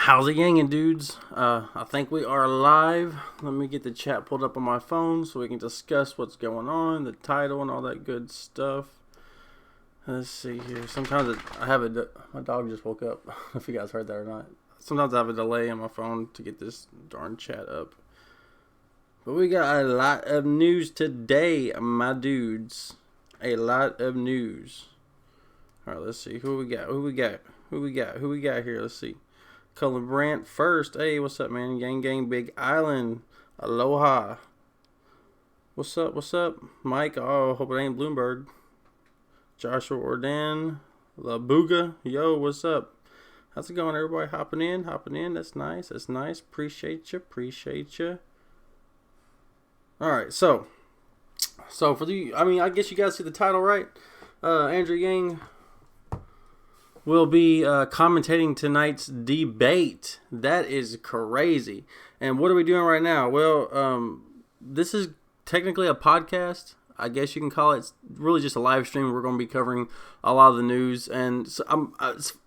How's it gangin', dudes? I think we are live. Let me get the chat pulled up on my phone so we can discuss what's going on, the title, and all that good stuff. Let's see here. Sometimes I have my dog just woke up. If you guys heard that or not. Sometimes I have a delay on my phone to get this darn chat up. But we got a lot of news today, my dudes. A lot of news. All right, let's see. Who we got here? Let's see. Cullen Brandt first. Hey, what's up, man? Gang, Big Island. Aloha. What's up? Mike, oh, hope it ain't Bloomberg. Joshua Ordan. La Booga. Yo, what's up? How's it going, everybody? Hopping in. That's nice. Appreciate you. All right, so for I guess you guys see the title, right? Andrew Yang will be commentating tonight's debate. That is crazy. And what are we doing right now? Well, this is technically a podcast. I guess you can call it. It's really just a live stream. We're going to be covering a lot of the news, and so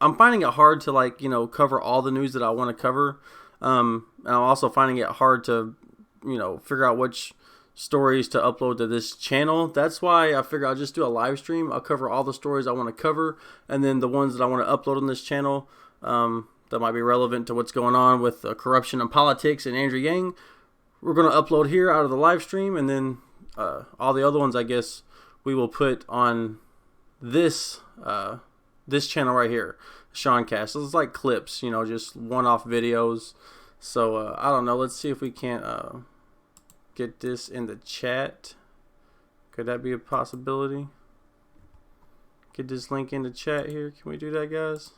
I'm finding it hard to cover all the news that I want to cover. And I'm also finding it hard to figure out which stories to upload to this channel. That's why I figure I'll just do a live stream. I'll cover all the stories I want to cover, and then the ones that I want to upload on this channel that might be relevant to what's going on with corruption and politics and Andrew Yang, we're going to upload here out of the live stream, and then all the other ones I guess we will put on this this channel right here, ShawnCast. So it's like clips, just one-off videos. So I don't know. Let's see if we can't get this in the chat. Could that be a possibility? Get this link in the chat here. Can we do that, guys?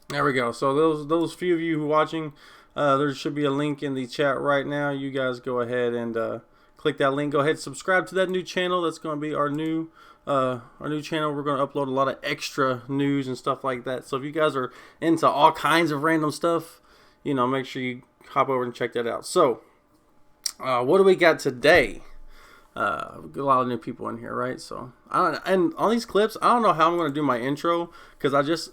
There we go. So those few of you who are watching, there should be a link in the chat right now. You guys go ahead and click that link. Go ahead and subscribe to that new channel. That's going to be our new channel. We're going to upload a lot of extra news and stuff like that. So if you guys are into all kinds of random stuff, make sure you hop over and check that out. So what do we got today? A lot of new people in here, right? So and on these clips, I don't know how I'm going to do my intro, because I just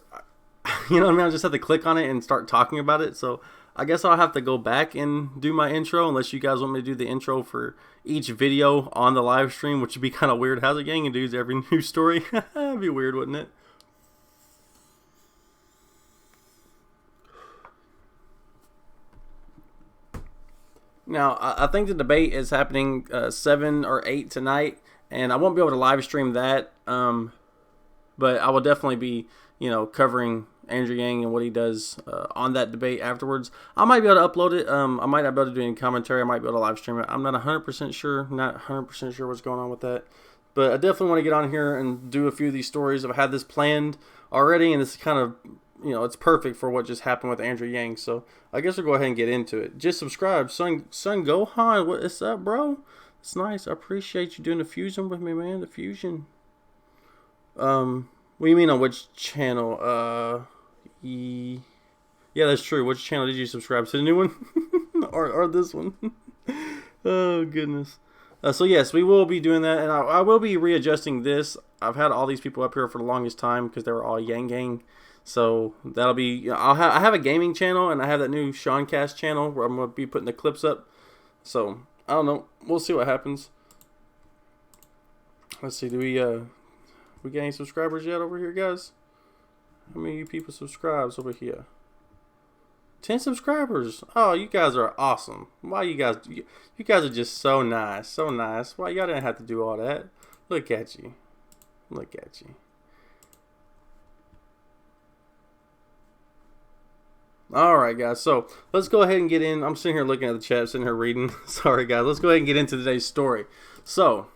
I just have to click on it and start talking about it. So I guess I'll have to go back and do my intro, unless you guys want me to do the intro for each video on the live stream, which would be kind of weird. How's it going, dudes? Every news story. That'd be weird, wouldn't it? Now, I think the debate is happening 7 or 8 tonight, and I won't be able to live stream that, but I will definitely be, covering Andrew Yang and what he does on that debate afterwards. I might be able to upload it. I might not be able to do any commentary. I might be able to live stream it. I'm not 100% sure. Not 100% sure what's going on with that. But I definitely want to get on here and do a few of these stories. I've had this planned already, and this is kind of, it's perfect for what just happened with Andrew Yang. So I guess we'll go ahead and get into it. Just subscribe. Son Gohan, what's up, bro? It's nice. I appreciate you doing the fusion with me, man. The fusion. What do you mean on which channel? Yeah, that's true. Which channel did you subscribe to? The new one? or this one? Oh, goodness. So, yes, we will be doing that. And I will be readjusting this. I've had all these people up here for the longest time because they were all Yang Gang. So, that'll be... I have a gaming channel, and I have that new ShawnCast channel where I'm going to be putting the clips up. So, I don't know. We'll see what happens. Let's see. Do we get any subscribers yet over here, guys? How many of you people subscribes over here? 10 subscribers. Oh, you guys are awesome. Why you guys are just so nice. Why y'all didn't have to do all that? Look at you. Alright, guys. So, let's go ahead and get in. I'm sitting here looking at the chat, sitting here reading. Sorry, guys. Let's go ahead and get into today's story. So,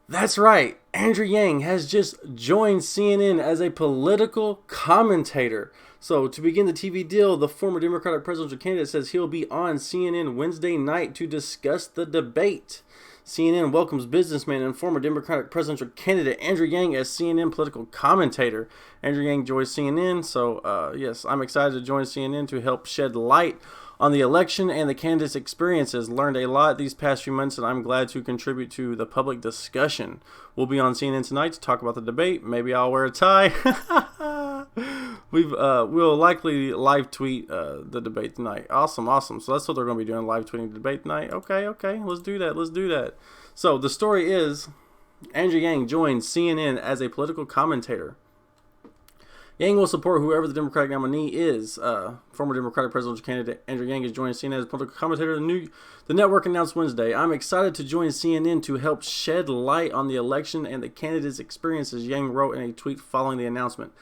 that's right. Andrew Yang has just joined CNN as a political commentator. So, to begin the TV deal, the former Democratic presidential candidate says he'll be on CNN Wednesday night to discuss the debate. CNN welcomes businessman and former Democratic presidential candidate Andrew Yang as CNN political commentator. Andrew Yang joins CNN, so yes, I'm excited to join CNN to help shed light on the election and the candidates' experiences. Learned a lot these past few months, and I'm glad to contribute to the public discussion. We'll be on CNN tonight to talk about the debate. Maybe I'll wear a tie. We'll likely live tweet the debate tonight. Awesome. So that's what they're going to be doing, live tweeting the debate tonight. Okay. Let's do that. So the story is Andrew Yang joined CNN as a political commentator. Yang will support whoever the Democratic nominee is. Former Democratic presidential candidate Andrew Yang is joining CNN as a political commentator. The network announced Wednesday, "I'm excited to join CNN to help shed light on the election and the candidates' experiences," Yang wrote in a tweet following the announcement.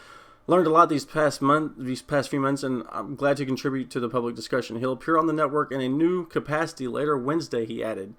"Learned a lot these past few months, and I'm glad to contribute to the public discussion." He'll appear on the network in a new capacity later Wednesday, he added.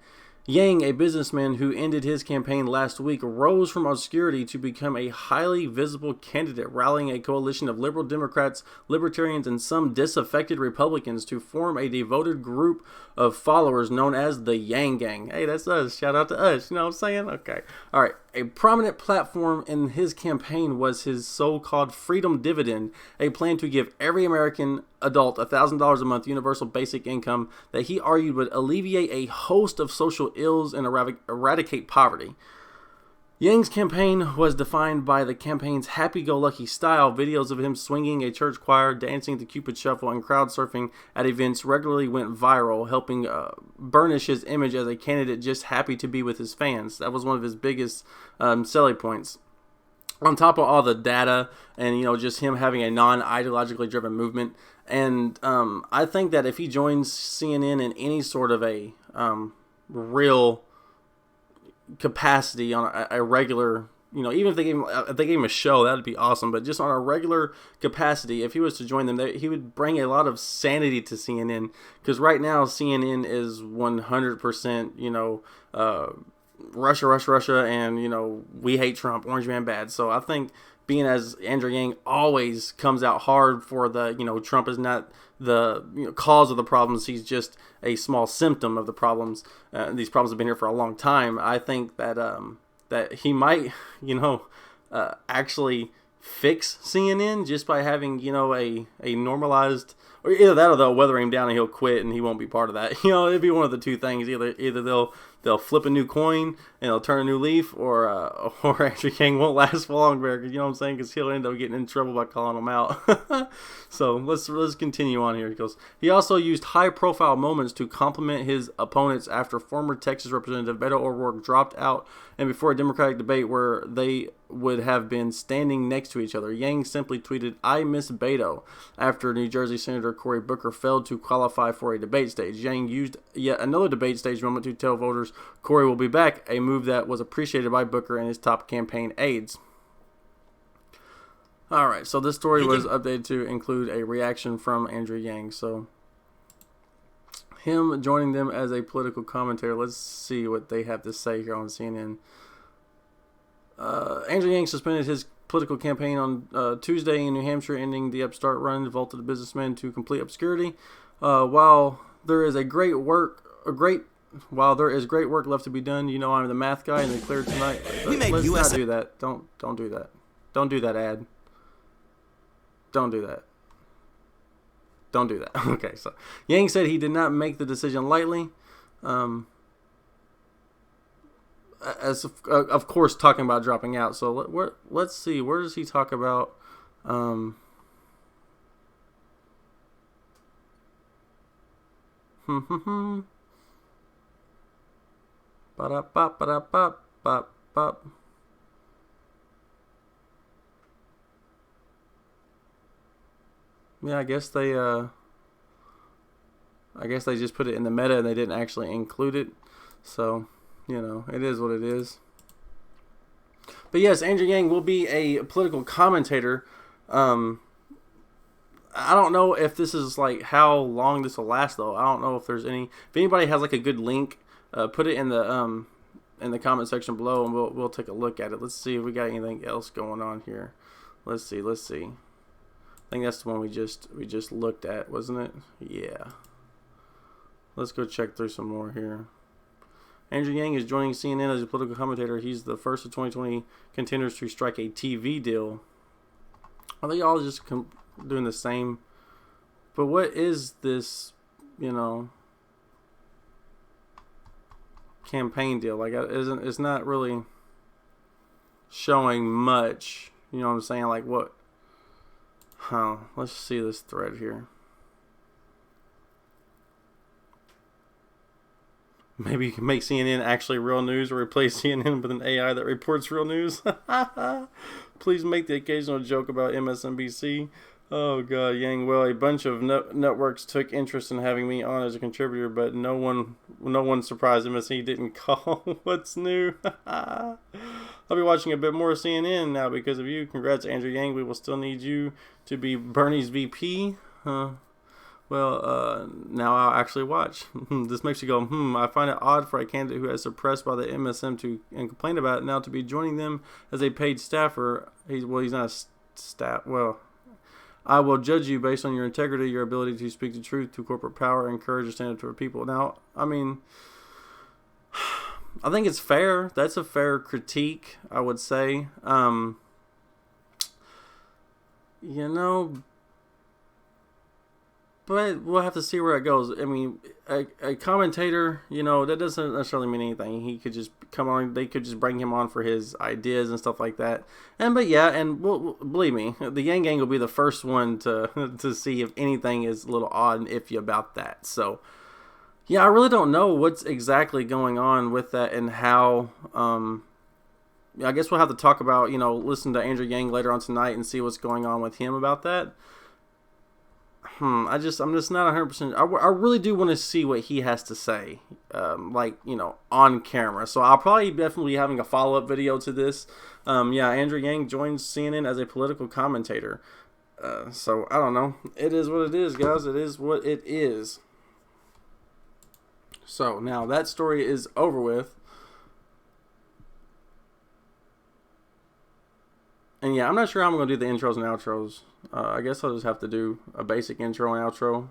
Yang, a businessman who ended his campaign last week, rose from obscurity to become a highly visible candidate, rallying a coalition of liberal Democrats, libertarians, and some disaffected Republicans to form a devoted group of followers known as the Yang Gang. Hey, that's us. Shout out to us. You know what I'm saying? Okay. All right. A prominent platform in his campaign was his so-called freedom dividend, a plan to give every American adult $1,000 a month universal basic income that he argued would alleviate a host of social ills and eradicate poverty. Yang's campaign was defined by the campaign's happy-go-lucky style. Videos of him swinging a church choir, dancing the Cupid Shuffle, and crowd surfing at events regularly went viral, helping burnish his image as a candidate just happy to be with his fans. That was one of his biggest selling points. On top of all the data and, just him having a non-ideologically driven movement. And I think that if he joins CNN in any sort of a real capacity on a regular, even if they gave him a show, that'd be awesome. But just on a regular capacity, if he was to join them, he would bring a lot of sanity to CNN. Because right now, CNN is 100%, Russia, and, we hate Trump, Orange Man bad. So I think being as Andrew Yang always comes out hard for the, Trump is not the cause of the problems. He's just a small symptom of the problems. These problems have been here for a long time. I think that that he might, actually fix CNN just by having, a normalized, or either that or they'll weather him down and he'll quit and he won't be part of that. It'd be one of the two things. Either they'll flip a new coin and they'll turn a new leaf, or Andrew Yang won't last for long, because you know what I'm saying, because he'll end up getting in trouble by calling them out. So let's continue on here. He goes, he also used high-profile moments to compliment his opponents after former Texas Representative Beto O'Rourke dropped out and before a Democratic debate where they would have been standing next to each other. Yang simply tweeted, "I miss Beto," after New Jersey Senator Cory Booker failed to qualify for a debate stage. Yang used yet another debate stage moment to tell voters Cory will be back, a move that was appreciated by Booker and his top campaign aides. All right, so this story was updated to include a reaction from Andrew Yang. So him joining them as a political commentator. Let's see what they have to say here on CNN. Andrew Yang suspended his political campaign on Tuesday in New Hampshire, ending the upstart run vaulted a businessman to complete obscurity. While there is great work left to be done, I'm the math guy and they cleared tonight. Let's not do that. Don't do that. Don't do that ad. Don't do that. Don't do that. Okay, so Yang said he did not make the decision lightly. As of course, talking about dropping out. So let's see. Where does he talk about? Ba-da-bop. Yeah, I guess they just put it in the meta and they didn't actually include it. So, it is what it is. But yes, Andrew Yang will be a political commentator. I don't know if this is how long this will last though. I don't know if anybody has a good link, put it in the comment section below and we'll take a look at it. Let's see if we got anything else going on here. Let's see. I think that's the one we just looked at, wasn't it? Yeah. Let's go check through some more here. Andrew Yang is joining CNN as a political commentator. He's the first of 2020 contenders to strike a TV deal. Are they all just doing the same? But what is this you know, campaign deal. Like, it's not really showing much. You know what I'm saying? Like, what? Let's see this thread here. Maybe you can make CNN actually real news, or replace CNN with an AI that reports real news. Please make the occasional joke about MSNBC. Oh god, Yang. Well, a bunch of networks took interest in having me on as a contributor, but no one surprised MSNBC didn't call. What's new? I'll be watching a bit more CNN now because of you. Congrats, Andrew Yang. We will still need you to be Bernie's VP. Well, now I'll actually watch. This makes you go, I find it odd for a candidate who has suppressed by the MSM and complained about it now to be joining them as a paid staffer. He's not a staff. Well, I will judge you based on your integrity, your ability to speak the truth to corporate power, and courage to stand up to our people. Now, I mean, I think it's fair. That's a fair critique, I would say. You know, but we'll have to see where it goes. I mean, a commentator, you know, that doesn't necessarily mean anything. He could just come on. They could just bring him on for his ideas and stuff like that. But yeah, and believe me, the Yang Gang will be the first one to see if anything is a little odd and iffy about that. So yeah, I really don't know what's exactly going on with that and how. I guess we'll have to talk about, you know, listen to Andrew Yang later on tonight and see what's going on with him about that. I'm just not 100%. I really do want to see what he has to say, like, you know, on camera. So I'll probably definitely be having a follow-up video to this. Yeah, Andrew Yang joins CNN as a political commentator. So I don't know. It is what it is, guys. It is what it is. So now that story is over with. And yeah, I'm not sure how I'm going to do the intros and outros. I guess I'll just have to do a basic intro and outro.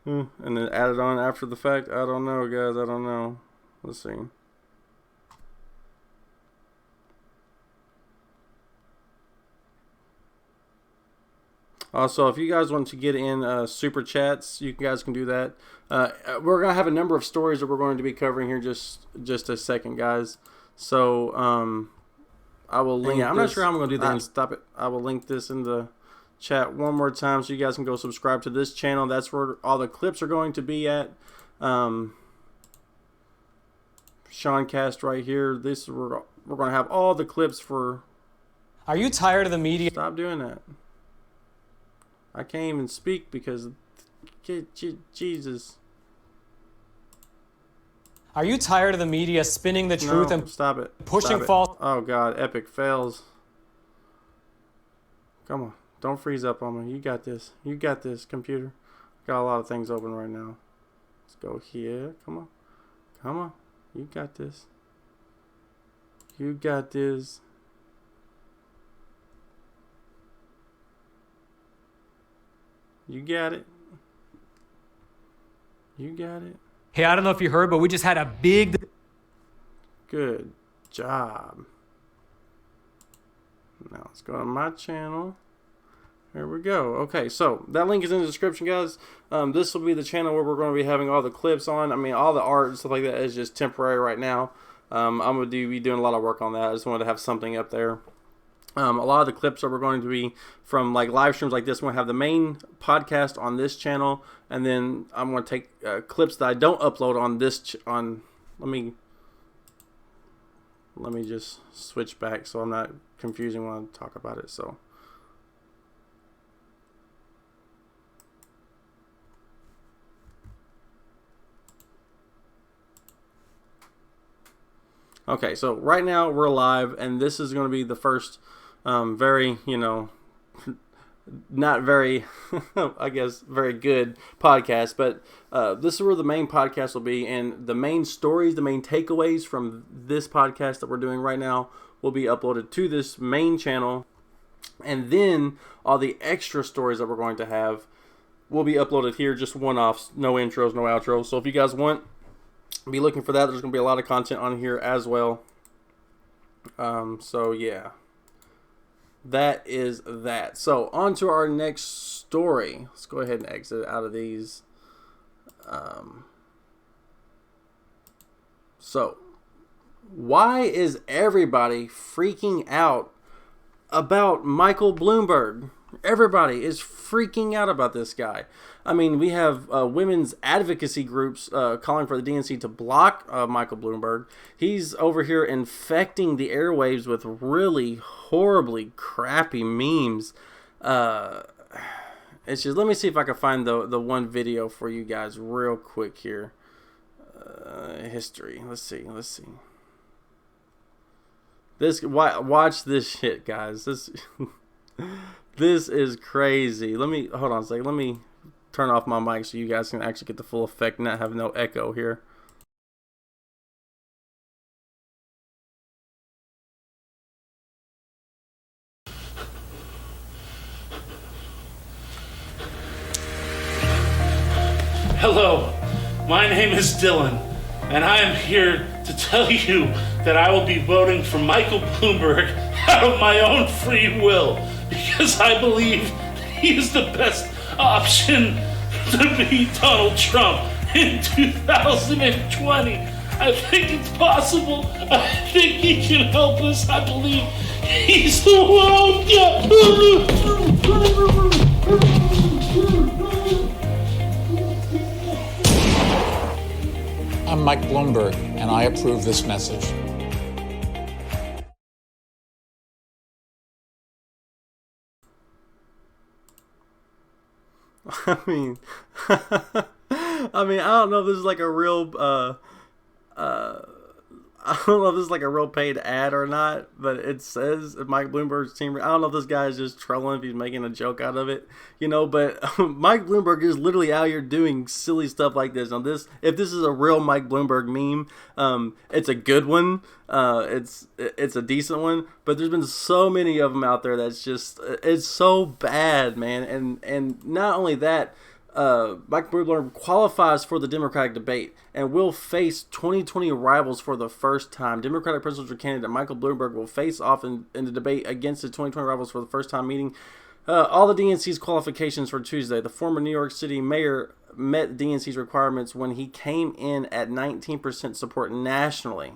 And then add it on after the fact. I don't know, guys. I don't know. Let's see. Also, if you guys want to get in super chats, you guys can do that. We're going to have a number of stories that we're going to be covering here just a second, guys. So, I will link. Yeah, I'm not sure how I'm going to do that. Stop it. I will link this in the chat one more time so you guys can go subscribe to this channel. That's where all the clips are going to be at. ShawnCast right here. We're going to have all the clips for. Are you tired of the media? Stop doing that. I can't even speak because Jesus. Are you tired of the media spinning the truth and stop it. Pushing false? Oh God, epic fails. Come on, don't freeze up on me. You got this. You got this, computer. Got a lot of things open right now. Let's go here. Come on, come on. You got this. You got this. You got it. You got it. Hey, I don't know if you heard, but we just had a big... Good job. Now let's go to my channel. There we go. Okay, so that link is in the description, guys. This will be the channel where we're going to be having all the clips on. I mean, all the art and stuff like that is just temporary right now. I'm going to be doing a lot of work on that. I just wanted to have something up there. A lot of the clips that we're going to be from like live streams like this. We're going to have the main podcast on this channel, and then I'm going to take clips that I don't upload on this let me just switch back so I'm not confusing when I talk about it. So okay, so right now we're live, and this is going to be the first very, you know, not very, I guess, very good podcast, but this is where the main podcast will be, and the main stories, the main takeaways from this podcast that we're doing right now will be uploaded to this main channel, and then all the extra stories that we're going to have will be uploaded here, just one-offs, no intros, no outros. So if you guys want, be looking for that. There's going to be a lot of content on here as well. So yeah, that is that. So on to our next story. Let's go ahead and exit out of these. So, why is everybody freaking out about Michael Bloomberg? Everybody is freaking out about this guy. I mean, we have women's advocacy groups calling for the DNC to block Michael Bloomberg. He's over here infecting the airwaves with really horribly crappy memes. It's just, let me see if I can find the one video for you guys real quick here. History. Let's see. Watch this shit, guys. This is crazy. Hold on a second. Let me turn off my mic so you guys can actually get the full effect and not have no echo here. Hello, my name is Dylan, and I am here to tell you that I will be voting for Michael Bloomberg out of my own free will, because I believe he is the best option to beat Donald Trump in 2020. I think it's possible. I think he can help us. I believe he's the one. I'm Mike Bloomberg, and I approve this message. I mean, I don't know if this is like a real, I don't know if this is like a real paid ad or not, but it says Mike Bloomberg's team. I don't know if this guy is just trolling, if he's making a joke out of it, but Mike Bloomberg is literally out here doing silly stuff like this. Now if this is a real Mike Bloomberg meme, it's a good one. It's a decent one, but there's been so many of them out there that's just, it's so bad, man. And not only that, Mike Bloomberg qualifies for the Democratic debate and will face 2020 rivals for the first time. Democratic presidential candidate Michael Bloomberg will face off in the debate against his 2020 rivals for the first time, meeting all the DNC's qualifications for Tuesday. The former New York City mayor met DNC's requirements when he came in at 19% support nationally.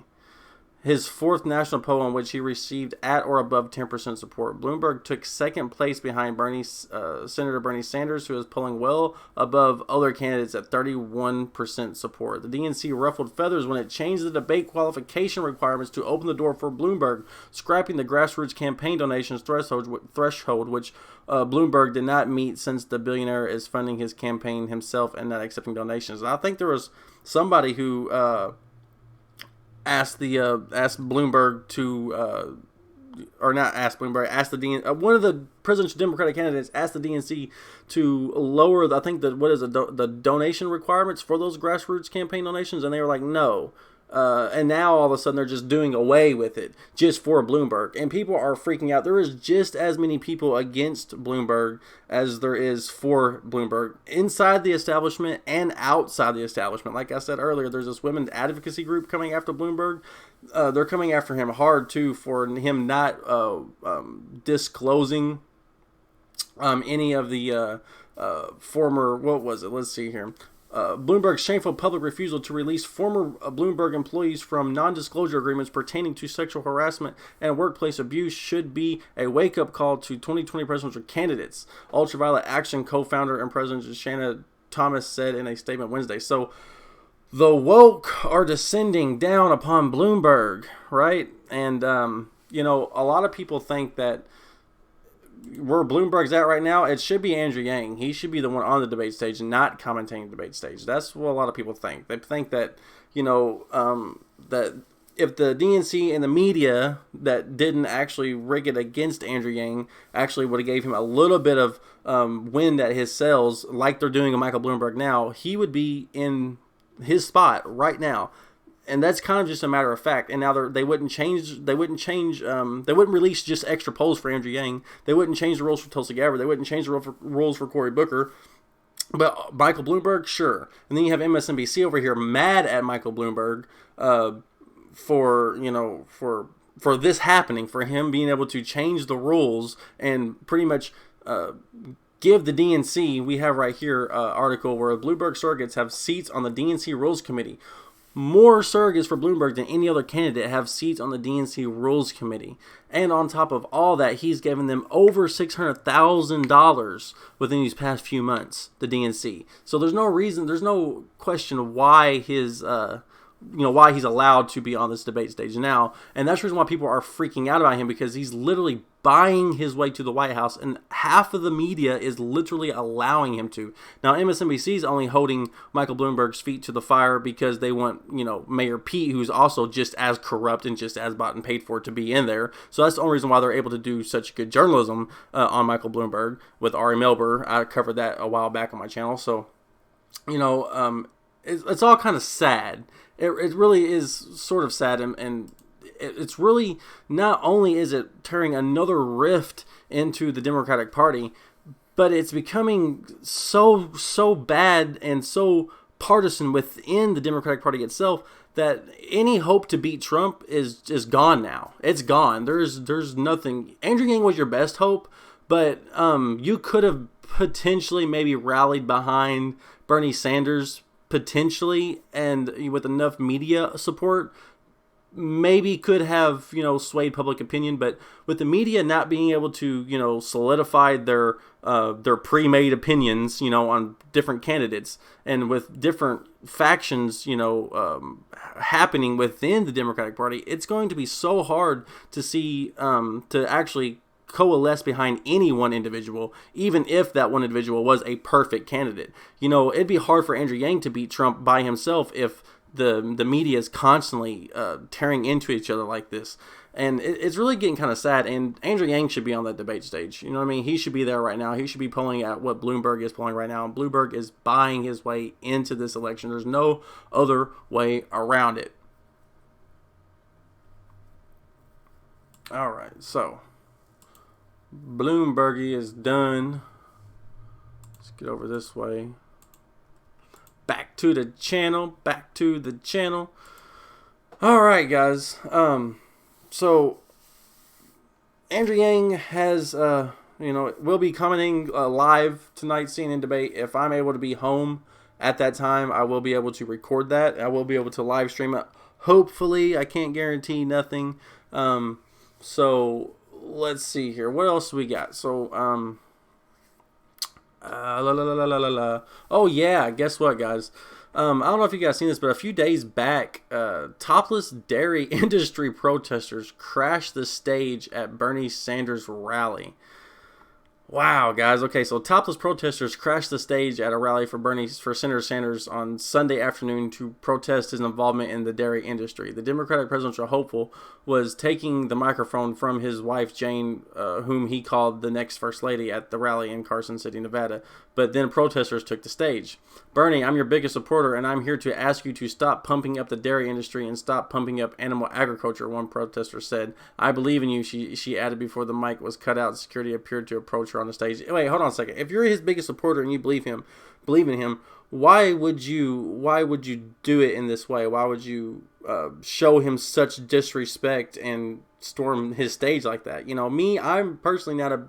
His fourth national poll in which he received at or above 10% support. Bloomberg took second place behind Senator Bernie Sanders, who is polling well above other candidates at 31% support. The DNC ruffled feathers when it changed the debate qualification requirements to open the door for Bloomberg, scrapping the grassroots campaign donations threshold, which Bloomberg did not meet since the billionaire is funding his campaign himself and not accepting donations. And I think there was somebody who asked Bloomberg to, asked the DNC, one of the presidential Democratic candidates asked the DNC to lower, the donation requirements for those grassroots campaign donations, and they were like, no. And now all of a sudden they're just doing away with it just for Bloomberg. And people are freaking out. There is just as many people against Bloomberg as there is for Bloomberg inside the establishment and outside the establishment. Like I said earlier, there's this women's advocacy group coming after Bloomberg. They're coming after him hard too for him not disclosing any of the former, what was it? Let's see here. Bloomberg's shameful public refusal to release former Bloomberg employees from non-disclosure agreements pertaining to sexual harassment and workplace abuse should be a wake-up call to 2020 presidential candidates, Ultraviolet Action co-founder and president Shanna Thomas said in a statement Wednesday. So the woke are descending down upon Bloomberg, right? And, a lot of people think that where Bloomberg's at right now, it should be Andrew Yang. He should be the one on the debate stage and not commentating the debate stage. That's what a lot of people think. They think that, that if the DNC and the media that didn't actually rig it against Andrew Yang actually would have gave him a little bit of wind at his sails, like they're doing with Michael Bloomberg now, he would be in his spot right now. And that's kind of just a matter of fact. And now they wouldn't release just extra polls for Andrew Yang. They wouldn't change the rules for Tulsi Gabbard. They wouldn't change the rules for Cory Booker. But Michael Bloomberg, sure. And then you have MSNBC over here mad at Michael Bloomberg for this happening, for him being able to change the rules and pretty much give the DNC, we have right here article where Bloomberg surrogates have seats on the DNC Rules Committee. More surrogates for Bloomberg than any other candidate have seats on the DNC Rules Committee. And on top of all that, he's given them over $600,000 within these past few months, the DNC. So there's no reason, there's no question why his, why he's allowed to be on this debate stage now. And that's the reason why people are freaking out about him, because he's literally buying his way to the White House, and half of the media is literally allowing him to. Now, MSNBC is only holding Michael Bloomberg's feet to the fire because they want, Mayor Pete, who's also just as corrupt and just as bought and paid for, to be in there. So that's the only reason why they're able to do such good journalism on Michael Bloomberg with Ari Melber. I covered that a while back on my channel. So, it's all kind of sad. It really is sort of sad, and it's really, not only is it tearing another rift into the Democratic Party, but it's becoming so bad and so partisan within the Democratic Party itself that any hope to beat Trump is gone now. It's gone. There's nothing. Andrew Yang was your best hope, but you could have potentially maybe rallied behind Bernie Sanders potentially, and with enough media support, maybe could have, swayed public opinion. But with the media not being able to, solidify their pre-made opinions, on different candidates, and with different factions, happening within the Democratic Party, it's going to be so hard to see, to actually coalesce behind any one individual, even if that one individual was a perfect candidate. It'd be hard for Andrew Yang to beat Trump by himself if the media is constantly tearing into each other like this. And it's really getting kind of sad. And Andrew Yang should be on that debate stage. You know what I mean? He should be there right now. He should be polling at what Bloomberg is polling right now. And Bloomberg is buying his way into this election. There's no other way around it. All right, so Bloomberg is done. Let's get over this way. Back to the channel. All right, guys. So Andrew Yang has, will be commenting live tonight's CNN debate. If I'm able to be home at that time, I will be able to record that. I will be able to live stream it. Hopefully, I can't guarantee nothing. So let's see here. What else we got? So, oh yeah, guess what, guys? I don't know if you guys seen this, but a few days back, topless dairy industry protesters crashed the stage at Bernie Sanders' rally. Wow, guys. Okay, so topless protesters crashed the stage at a rally for Senator Sanders on Sunday afternoon to protest his involvement in the dairy industry. The Democratic presidential hopeful was taking the microphone from his wife, Jane, whom he called the next First Lady, at the rally in Carson City, Nevada. But then protesters took the stage. Bernie, I'm your biggest supporter, and I'm here to ask you to stop pumping up the dairy industry and stop pumping up animal agriculture, one protester said. I believe in you, she added before the mic was cut out. Security appeared to approach her on the stage. Wait, hold on a second. If you're his biggest supporter and you believe in him, why would you do it in this way? Why would you show him such disrespect and storm his stage like that? Me, I'm personally not a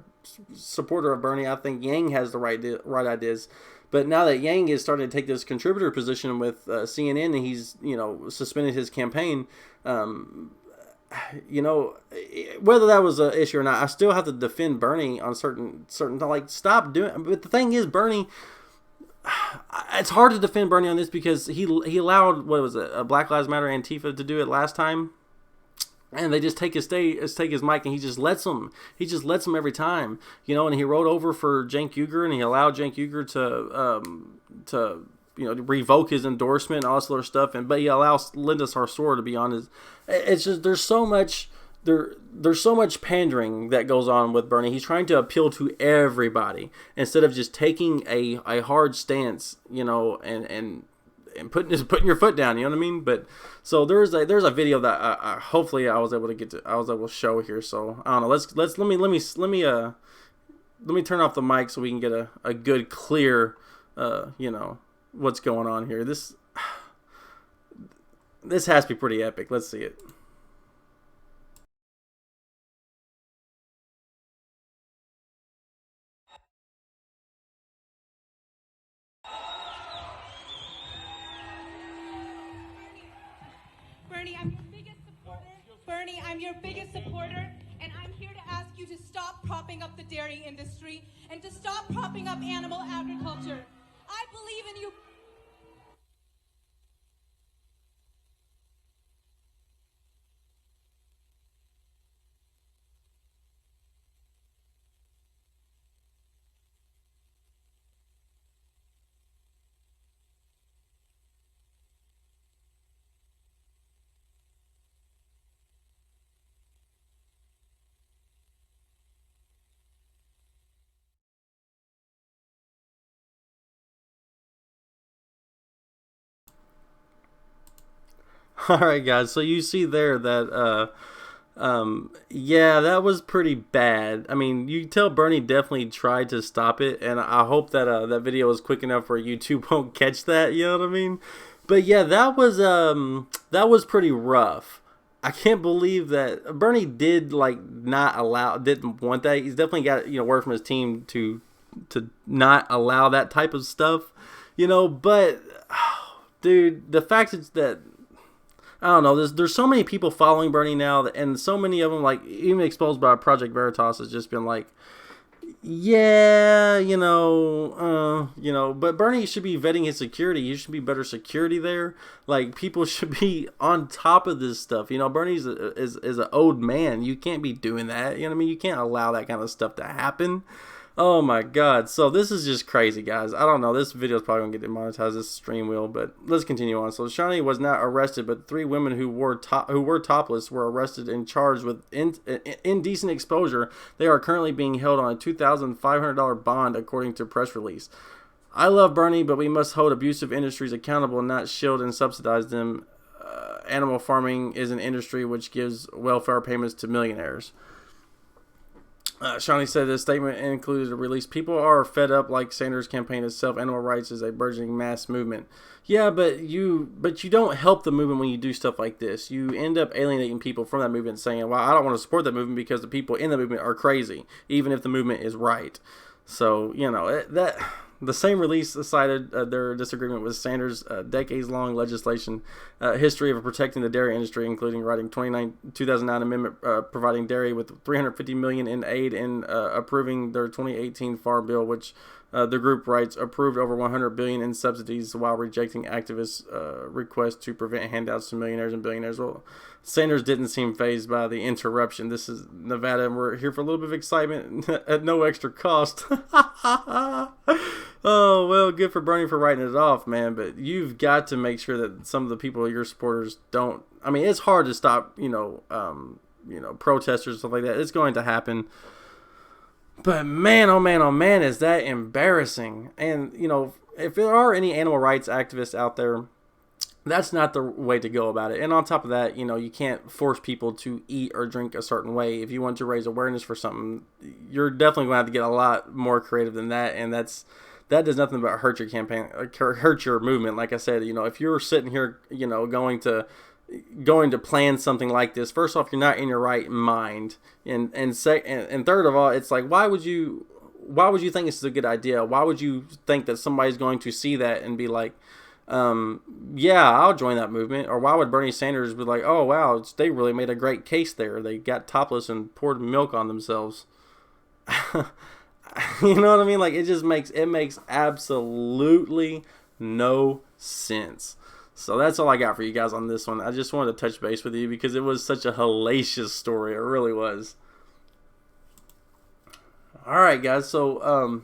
supporter of Bernie. I think Yang has the right ideas. But now that Yang is starting to take this contributor position with CNN, and he's, suspended his campaign, whether that was an issue or not, I still have to defend Bernie on certain, like, stop doing. But the thing is, Bernie, it's hard to defend Bernie on this because he allowed, what was it, a Black Lives Matter Antifa to do it last time. And they just take his mic, and he just lets them. He just lets them every time, And he wrote over for Cenk Uygur, and he allowed Cenk Uygur to revoke his endorsement and all this other stuff. But he allows Linda Sarsour to be on his. It's just there's so much pandering that goes on with Bernie. He's trying to appeal to everybody instead of just taking a hard stance, and putting your foot down, you know what I mean? But so there's a video that I hopefully I was able to show here. So I don't know. Let me turn off the mic so we can get a good clear what's going on here. This has to be pretty epic. Let's see it. I'm your biggest supporter, and I'm here to ask you to stop propping up the dairy industry and to stop propping up animal agriculture. I believe in you. All right, guys. So you see there that, yeah, that was pretty bad. I mean, you can tell Bernie definitely tried to stop it, and I hope that that video was quick enough where YouTube won't catch that. You know what I mean? But yeah, that was pretty rough. I can't believe that Bernie did didn't want that. He's definitely got word from his team to not allow that type of stuff. But dude, the fact is that. I don't know. There's so many people following Bernie now, and so many of them, like even exposed by Project Veritas, has just been like, yeah, But Bernie should be vetting his security. You should be better security there. Like people should be on top of this stuff. Bernie's is an old man. You can't be doing that. You know what I mean? You can't allow that kind of stuff to happen. Oh my God. So this is just crazy, guys. I don't know. This video is probably going to get demonetized, this stream will, but let's continue on. So Shawnee was not arrested, but 3 women who were topless were arrested and charged with indecent exposure. They are currently being held on a $2,500 bond, according to press release. I love Bernie, but we must hold abusive industries accountable and not shield and subsidize them. Animal farming is an industry which gives welfare payments to millionaires. Shawnee said this statement included a release. People are fed up, like Sanders' campaign itself. Animal rights is a burgeoning mass movement. Yeah, but you don't help the movement when you do stuff like this. You end up alienating people from that movement, saying, well, I don't want to support that movement because the people in the movement are crazy, even if the movement is right. So, the same release cited their disagreement with Sanders' decades-long legislation history of protecting the dairy industry, including writing 2009 amendment providing dairy with $350 million in aid and approving their 2018 Farm Bill, which the group writes approved over $100 billion in subsidies while rejecting activists' requests to prevent handouts to millionaires and billionaires. Well, Sanders didn't seem fazed by the interruption. This is Nevada, and we're here for a little bit of excitement at no extra cost. Oh, well, good for Bernie for writing it off, man. But you've got to make sure that some of the people, your supporters, don't. I mean, it's hard to stop, protesters and stuff like that. It's going to happen. But man, oh man, is that embarrassing. And, if there are any animal rights activists out there, that's not the way to go about it. And on top of that, you can't force people to eat or drink a certain way. If you want to raise awareness for something, you're definitely going to have to get a lot more creative than that. And that does nothing but hurt your campaign, hurt your movement. Like I said, if you're sitting here, going to plan something like this, first off, you're not in your right mind. And third of all, it's like, why would you think this is a good idea? Why would you think that somebody's going to see that and be like, yeah, I'll join that movement? Or why would Bernie Sanders be like, oh wow, they really made a great case there. They got topless and poured milk on themselves. You know what I mean? Like, it makes absolutely no sense. So that's all I got for you guys on this one. I just wanted to touch base with you because it was such a hellacious story. It really was. All right, guys. So,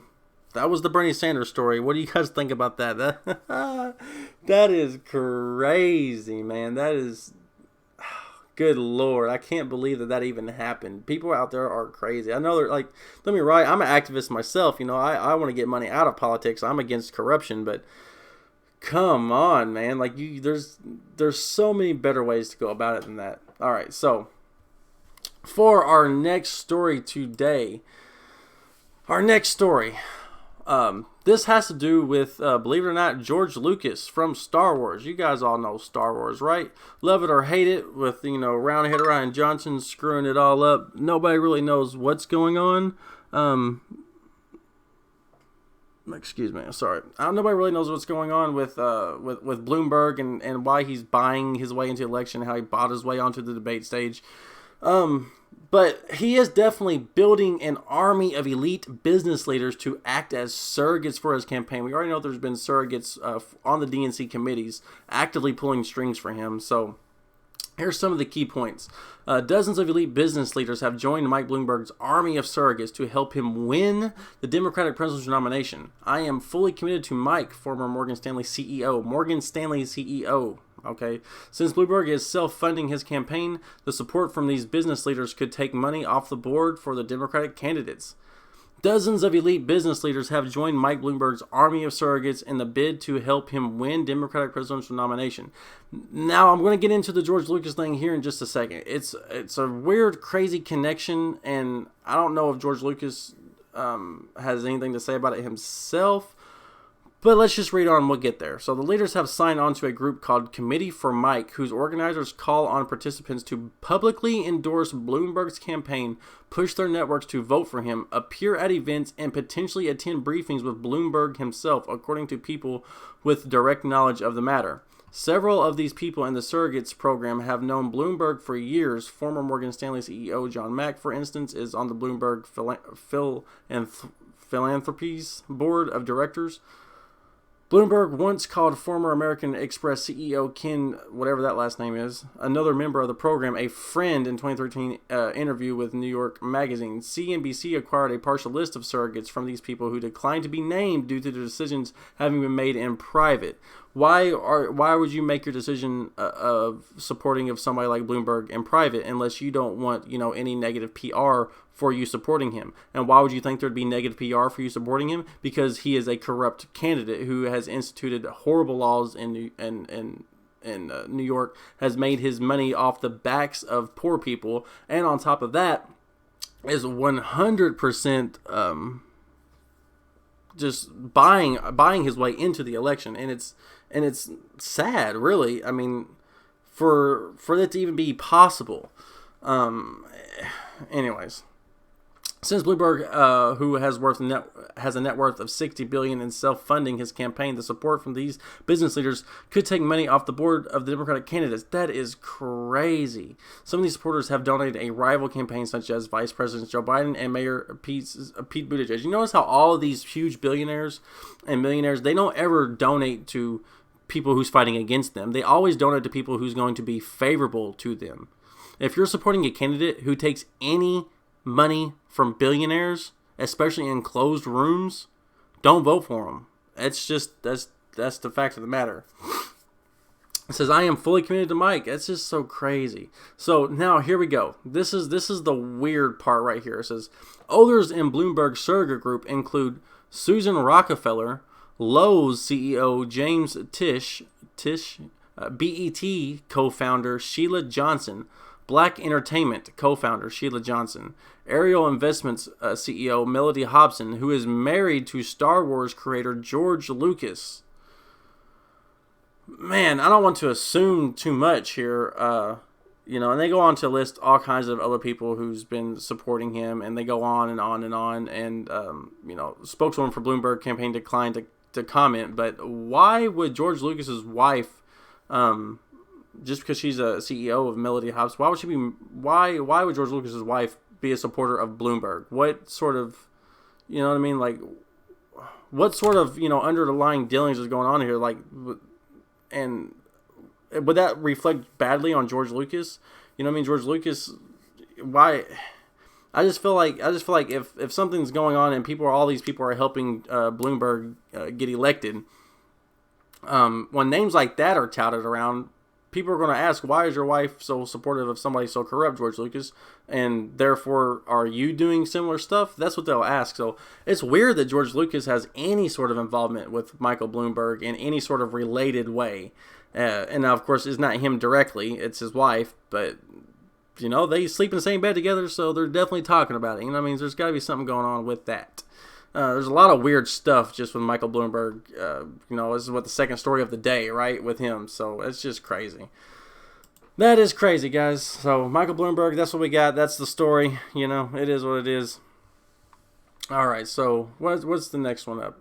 that was the Bernie Sanders story. What do you guys think about that? That is crazy, man. That is... Good Lord, I can't believe that even happened. People out there are crazy. I know they're like, let me right, I'm an activist myself. I want to get money out of politics. I'm against corruption, but come on, man. Like, there's so many better ways to go about it than that. All right, so for our next story today, this has to do with, believe it or not, George Lucas from Star Wars. You guys all know Star Wars, right? Love it or hate it, with, roundhead Ryan Johnson screwing it all up. Nobody really knows what's going on. Excuse me, sorry. Nobody really knows what's going on with Bloomberg and why he's buying his way into the election, how he bought his way onto the debate stage. But he is definitely building an army of elite business leaders to act as surrogates for his campaign. We already know there's been surrogates on the DNC committees actively pulling strings for him. So here's some of the key points. Dozens of elite business leaders have joined Mike Bloomberg's army of surrogates to help him win the Democratic presidential nomination. I am fully committed to Mike, former Morgan Stanley CEO. Morgan Stanley CEO. Okay. Since Bloomberg is self-funding his campaign, the support from these business leaders could take money off the board for the Democratic candidates. Dozens of elite business leaders have joined Mike Bloomberg's army of surrogates in the bid to help him win Democratic presidential nomination. Now, I'm going to get into the George Lucas thing here in just a second. It's a weird, crazy connection, and I don't know if George Lucas has anything to say about it himself. But let's just read on and we'll get there. So the leaders have signed on to a group called Committee for Mike, whose organizers call on participants to publicly endorse Bloomberg's campaign, push their networks to vote for him, appear at events, and potentially attend briefings with Bloomberg himself, according to people with direct knowledge of the matter. Several of these people in the Surrogates program have known Bloomberg for years. Former Morgan Stanley CEO John Mack, for instance, is on the Bloomberg Philanthropies Board of Directors. Bloomberg once called former American Express CEO Ken, whatever that last name is, another member of the program, a friend in 2013 interview with New York Magazine. CNBC acquired a partial list of surrogates from these people who declined to be named due to the decisions having been made in private. Why would you make your decision of supporting of somebody like Bloomberg in private unless you don't want, any negative PR for you supporting him? And why would you think there'd be negative PR for you supporting him? Because he is a corrupt candidate who has instituted horrible laws in New York, has made his money off the backs of poor people, and on top of that is 100% just buying his way into the election, and it's sad, really. I mean, for that to even be possible. Anyways, since Bloomberg, who has a net worth of $60 billion in self-funding his campaign, the support from these business leaders could take money off the board of the Democratic candidates. That is crazy. Some of these supporters have donated a rival campaign, such as Vice President Joe Biden and Mayor Pete Buttigieg. You notice how all of these huge billionaires and millionaires, they don't ever donate to people who's fighting against them. They always donate to people who's going to be favorable to them. If you're supporting a candidate who takes any money from billionaires, especially in closed rooms, don't vote for them. It's just that's the fact of the matter. It says, I am fully committed to Mike. It's just so crazy. So now here we go. This is the weird part right here. It says others in Bloomberg surrogate group include Susan Rockefeller, Lowe's CEO James Tisch, BET co-founder Sheila Johnson, Black Entertainment co-founder Sheila Johnson, Ariel Investments CEO Melody Hobson, who is married to Star Wars creator George Lucas. Man, I don't want to assume too much here, and they go on to list all kinds of other people who's been supporting him, and they go on and on and on, and, spokeswoman for Bloomberg campaign declined to comment, but why would George Lucas's wife, just because she's a CEO of Melody Hobson, why would George Lucas's wife be a supporter of Bloomberg? What sort of, what sort of, underlying dealings is going on here? And would that reflect badly on George Lucas? George Lucas, why? I just feel like if something's going on and all these people are helping Bloomberg get elected, when names like that are touted around, people are going to ask, why is your wife so supportive of somebody so corrupt, George Lucas? And therefore, are you doing similar stuff? That's what they'll ask. So it's weird that George Lucas has any sort of involvement with Michael Bloomberg in any sort of related way. And now, of course, it's not him directly. It's his wife. But, they sleep in the same bed together, so they're definitely talking about it. There's got to be something going on with that. There's a lot of weird stuff just with Michael Bloomberg. This is what the second story of the day, right, with him. So it's just crazy. That is crazy, guys. So Michael Bloomberg, that's what we got. That's the story. It is what it is. All right, so what's the next one up?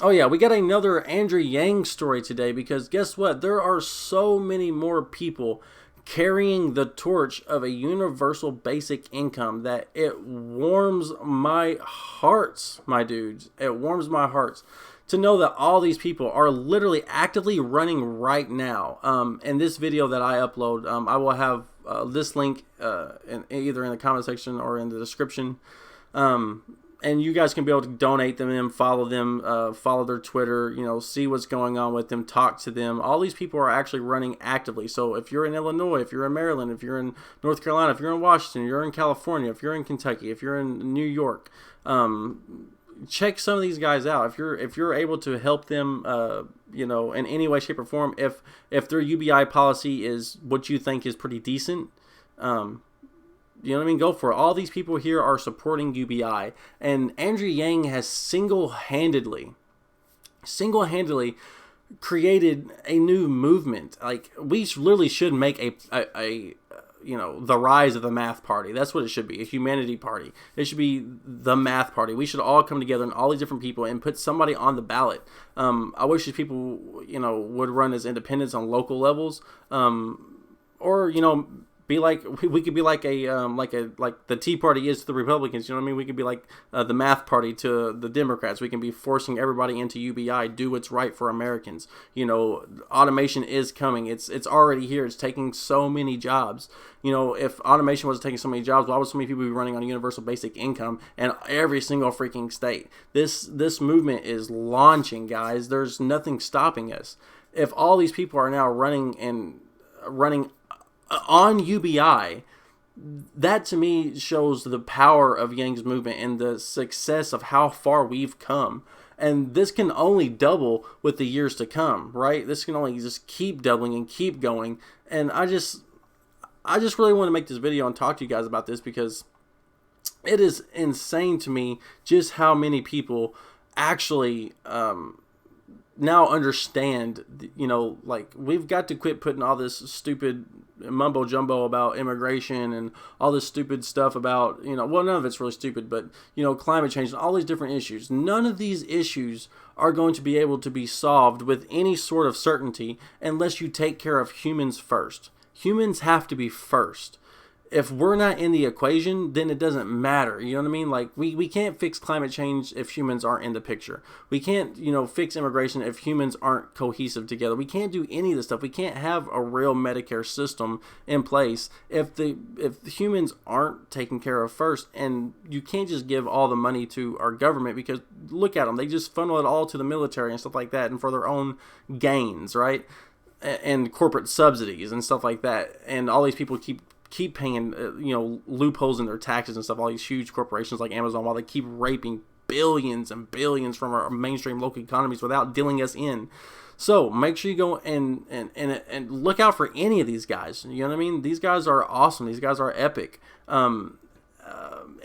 Oh, yeah, we got another Andrew Yang story today because guess what? There are so many more people carrying the torch of a universal basic income, that it warms my hearts, my dudes. It warms my hearts to know that all these people are literally actively running right now. In this video that I upload, I will have this link either in the comment section or in the description. And you guys can be able to donate them, follow them, follow their Twitter, you know, see what's going on with them, talk to them. All these people are actually running actively. So if you're in Illinois, if you're in Maryland, if you're in North Carolina, if you're in Washington, you're in California, if you're in Kentucky, if you're in New York, check some of these guys out. If you're able to help them, you know, in any way, shape, or form, if their UBI policy is what you think is pretty decent, you know what I mean? Go for it. All these people here are supporting UBI. And Andrew Yang has single-handedly created a new movement. Like, we literally should make a you know, the rise of the math party. That's what it should be, a humanity party. It should be the math party. We should all come together and all these different people and put somebody on the ballot. I wish these people, you know, would run as independents on local levels, or, you know, be like, we could be like like the Tea Party is to the Republicans. You know what I mean? We could be like the math party to the Democrats. We can be forcing everybody into UBI. Do what's right for Americans. You know, automation is coming. It's already here. It's taking so many jobs. You know, if automation wasn't taking so many jobs, why would so many people be running on universal basic income in every single freaking state? This movement is launching, guys. There's nothing stopping us. If all these people are now running on UBI, that to me shows the power of Yang's movement and the success of how far we've come. And this can only double with the years to come, right? This can only just keep doubling and keep going. And I just really want to make this video and talk to you guys about this, because it is insane to me just how many people actually now understand, you know, like, we've got to quit putting all this stupid mumbo jumbo about immigration and all this stupid stuff about, you know, well, none of it's really stupid, but, you know, climate change and all these different issues. None of these issues are going to be able to be solved with any sort of certainty unless you take care of humans first. Humans have to be first. If we're not in the equation, then it doesn't matter. You know what I mean? Like, we can't fix climate change if humans aren't in the picture. We can't, you know, fix immigration if humans aren't cohesive together. We can't do any of this stuff. We can't have a real Medicare system in place if the humans aren't taken care of first. And you can't just give all the money to our government, because look at them. They just funnel it all to the military and stuff like that, and for their own gains, right? And corporate subsidies and stuff like that. And all these people keep paying, you know, loopholes in their taxes and stuff, all these huge corporations like Amazon, while they keep raping billions and billions from our mainstream local economies without dealing us in. So make sure you go and look out for any of these guys. You know what I mean? These guys are awesome. These guys are epic.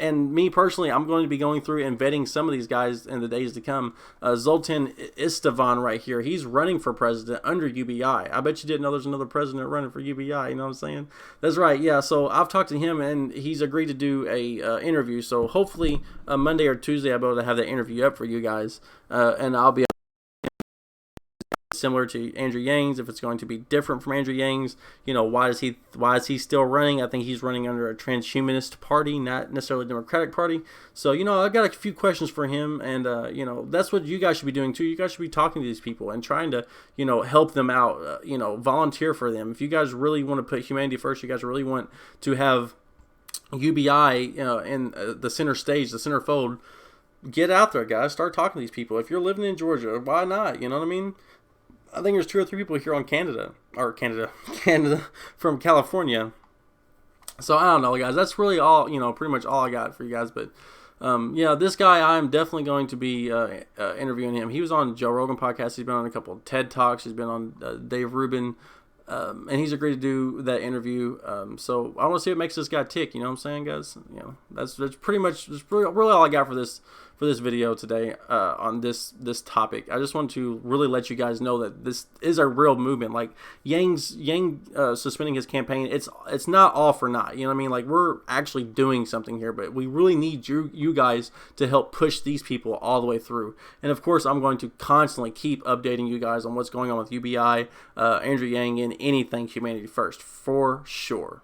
And me personally, I'm going to be going through and vetting some of these guys in the days to come. Zoltan Istvan right here, he's running for president under UBI. I bet you didn't know there's another president running for UBI. You know what I'm saying? That's right. Yeah. So I've talked to him, and he's agreed to do a interview. So hopefully Monday or Tuesday I'll be able to have that interview up for you guys, and I'll be similar to Andrew Yang's, if it's going to be different from Andrew Yang's. You know, why is he still running? I think he's running under a transhumanist party, not necessarily a Democratic Party. So, you know, I've got a few questions for him, and you know, that's what you guys should be doing too. You guys should be talking to these people and trying to, you know, help them out, you know, volunteer for them. If you guys really want to put humanity first, you guys really want to have UBI, you know, in the center stage, the centerfold, get out there, guys. Start talking to these people. If you're living in Georgia, why not? You know what I mean? I think there's 2 or 3 people here on Canada from California. So I don't know, guys. That's really all, you know, pretty much all I got for you guys. But yeah, this guy, I'm definitely going to be interviewing him. He was on Joe Rogan podcast. He's been on a couple of TED Talks. He's been on Dave Rubin. And he's agreed to do that interview. So I want to see what makes this guy tick. You know what I'm saying, guys? You know, that's pretty much really all I got for for this video today on this topic. I just want to really let you guys know that this is a real movement. Like Yang suspending his campaign, it's not all for naught. You know what I mean? Like, we're actually doing something here, but we really need you guys to help push these people all the way through. And of course, I'm going to constantly keep updating you guys on what's going on with UBI, Andrew Yang, and anything Humanity First, for sure.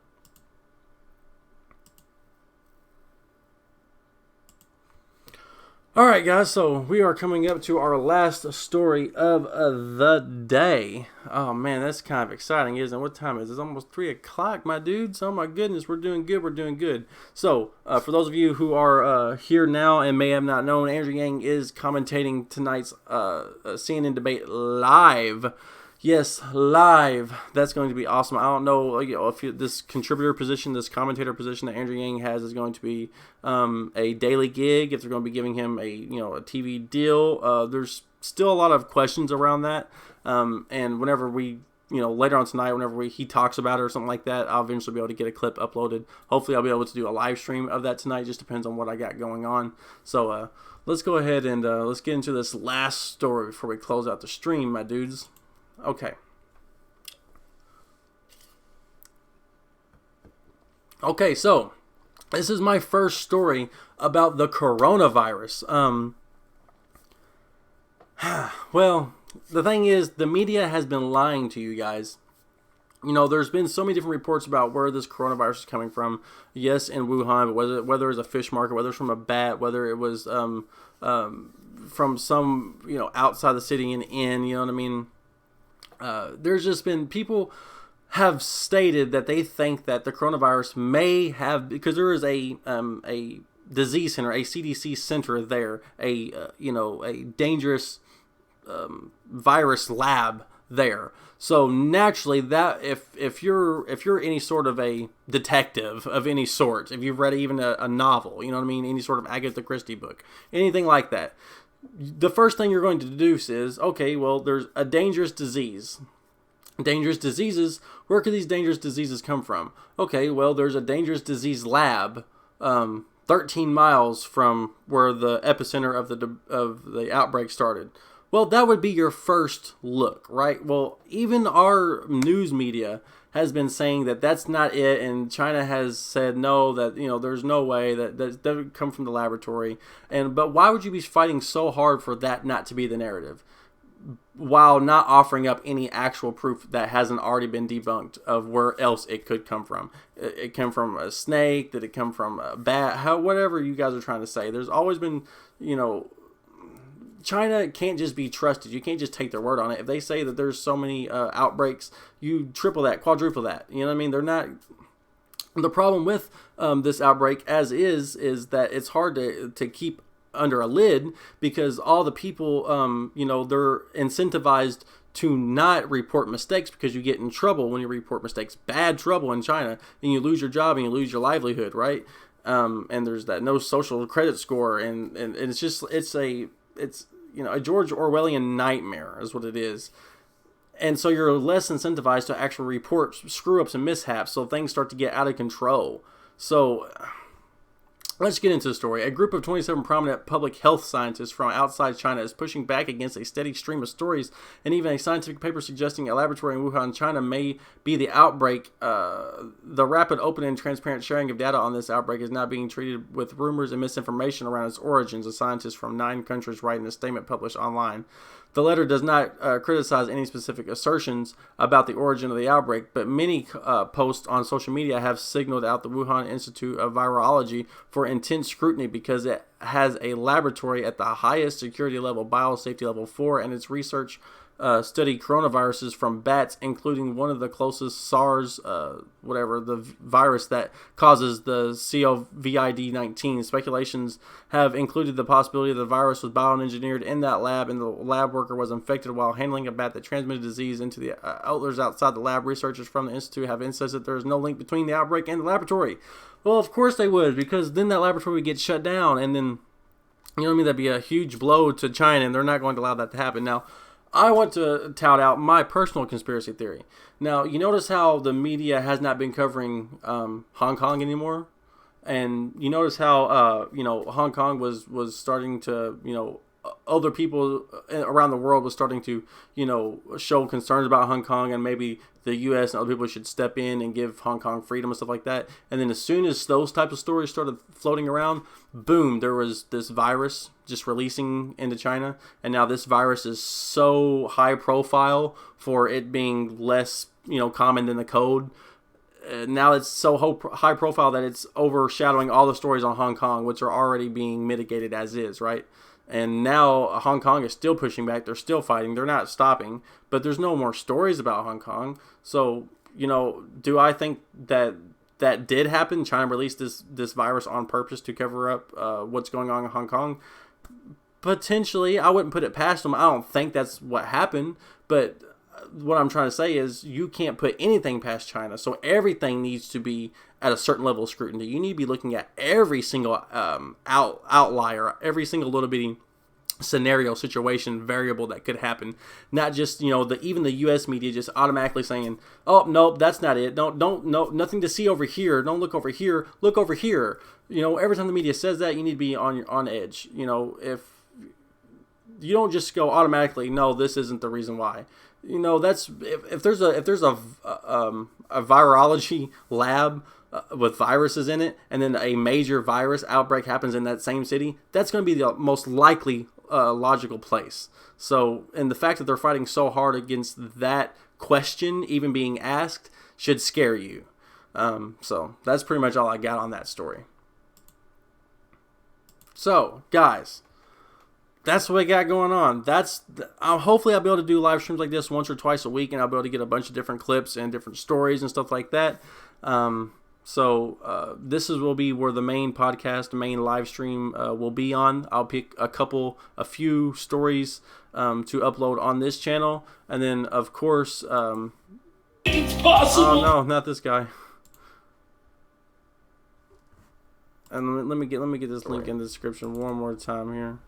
All right, guys, so we are coming up to our last story of the day. Oh, man, that's kind of exciting, isn't it? What time is it? It's almost 3 o'clock, my dudes. Oh, my goodness, we're doing good. We're doing good. So, for those of you who are here now and may have not known, Andrew Yang is commentating tonight's CNN debate live. Yes, live. That's going to be awesome. I don't know, if this contributor position, this commentator position that Andrew Yang has is going to be a daily gig, if they're going to be giving him a TV deal. There's still a lot of questions around that. And whenever we, later on tonight, whenever he talks about it or something like that, I'll eventually be able to get a clip uploaded. Hopefully I'll be able to do a live stream of that tonight. Just depends on what I got going on. So let's go ahead and let's get into this last story before we close out the stream, my dudes. Okay, so this is my first story about the coronavirus. Well, the thing is, the media has been lying to you guys. There's been so many different reports about where this coronavirus is coming from. Yes, in Wuhan, but whether it was a fish market, whether it's from a bat, whether it was from some, outside the city and in, you know what I mean? There's just been people have stated that they think that the coronavirus may have, because there is a disease center, a CDC center there, a dangerous virus lab there. So naturally, that if you're any sort of a detective of any sort, if you've read even a novel, you know what I mean, any sort of Agatha Christie book, anything like that, the first thing you're going to deduce is, okay, well, there's a dangerous disease. Dangerous diseases, where could these dangerous diseases come from? Okay, well, there's a dangerous disease lab 13 miles from where the epicenter of the outbreak started. Well, that would be your first look, right? Well, even our news media has been saying that that's not it, and China has said no, that there's no way that would come from the laboratory. But why would you be fighting so hard for that not to be the narrative, while not offering up any actual proof that hasn't already been debunked of where else it could come from? It came from a snake? Did it come from a bat? Whatever you guys are trying to say. There's always been, China can't just be trusted. You can't just take their word on it. If they say that there's so many outbreaks, you triple that, quadruple that. You know what I mean? They're not. The problem with this outbreak as is that it's hard to keep under a lid, because all the people, they're incentivized to not report mistakes, because you get in trouble when you report mistakes. Bad trouble in China, and you lose your job and you lose your livelihood, right? And there's that no social credit score, and it's a George Orwellian nightmare is what it is. And so you're less incentivized to actually report screw-ups and mishaps, so things start to get out of control. So let's get into the story. A group of 27 prominent public health scientists from outside China is pushing back against a steady stream of stories and even a scientific paper suggesting a laboratory in Wuhan, China may be the outbreak. The rapid, open, and transparent sharing of data on this outbreak is now being treated with rumors and misinformation around its origins, a scientist from 9 countries write in a statement published online. The letter does not criticize any specific assertions about the origin of the outbreak, but many posts on social media have signaled out the Wuhan Institute of Virology for intense scrutiny because it has a laboratory at the highest security level, biosafety level 4, and its research study coronaviruses from bats, including one of the closest SARS, the virus that causes the COVID-19. Speculations have included the possibility the virus was bioengineered in that lab, and the lab worker was infected while handling a bat that transmitted disease into the others outside the lab. Researchers from the institute have insisted that there is no link between the outbreak and the laboratory. Well, of course they would, because then that laboratory would get shut down, and then, you know what I mean, that'd be a huge blow to China, and they're not going to allow that to happen. Now, I want to tout out my personal conspiracy theory. Now, you notice how the media has not been covering Hong Kong anymore? And you notice how Hong Kong was starting to, other people around the world was starting to, show concerns about Hong Kong, and maybe the U.S. and other people should step in and give Hong Kong freedom and stuff like that. And then as soon as those types of stories started floating around, boom, there was this virus just releasing into China. And now this virus is so high profile for it being less, common than the code. Now it's so high profile that it's overshadowing all the stories on Hong Kong, which are already being mitigated as is, right? And now Hong Kong is still pushing back. They're still fighting. They're not stopping. But there's no more stories about Hong Kong. So, do I think that did happen? China released this virus on purpose to cover up what's going on in Hong Kong? Potentially. I wouldn't put it past them. I don't think that's what happened. But what I'm trying to say is you can't put anything past China. So everything needs to be at a certain level of scrutiny. You need to be looking at every single outlier, every single little bitty scenario, situation, variable that could happen. Not just, even the U.S. media just automatically saying, oh, nope, that's not it. No, nothing to see over here. Don't look over here. Look over here. Every time the media says that, you need to be on edge. If you don't just go automatically, no, this isn't the reason why. That's if there's a virology lab with viruses in it, and then a major virus outbreak happens in that same city, that's going to be the most likely logical place. So, and the fact that they're fighting so hard against that question even being asked should scare you. So that's pretty much all I got on that story. So, guys, that's what we got going on. Hopefully I'll be able to do live streams like this once or twice a week, and I'll be able to get a bunch of different clips and different stories and stuff like that. So this will be where the main podcast, the main live stream will be on. I'll pick a few stories to upload on this channel, and then of course, It's possible. Oh no, not this guy. And let me get this link in the description one more time here.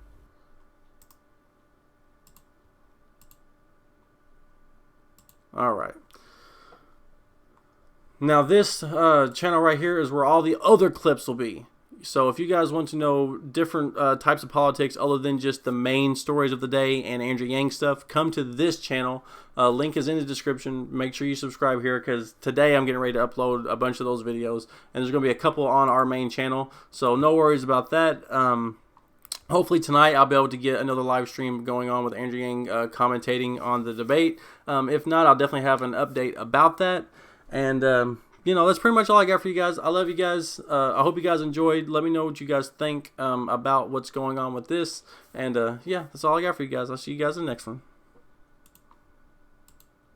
All right. Now this channel right here is where all the other clips will be. So if you guys want to know different types of politics other than just the main stories of the day and Andrew Yang stuff, come to this channel. Link is in the description. Make sure you subscribe here, because today I'm getting ready to upload a bunch of those videos, and there's going to be a couple on our main channel. So no worries about that. Hopefully tonight I'll be able to get another live stream going on with Andrew Yang commentating on the debate. If not, I'll definitely have an update about that. And, that's pretty much all I got for you guys. I love you guys. I hope you guys enjoyed. Let me know what you guys think about what's going on with this. And, yeah, that's all I got for you guys. I'll see you guys in the next one.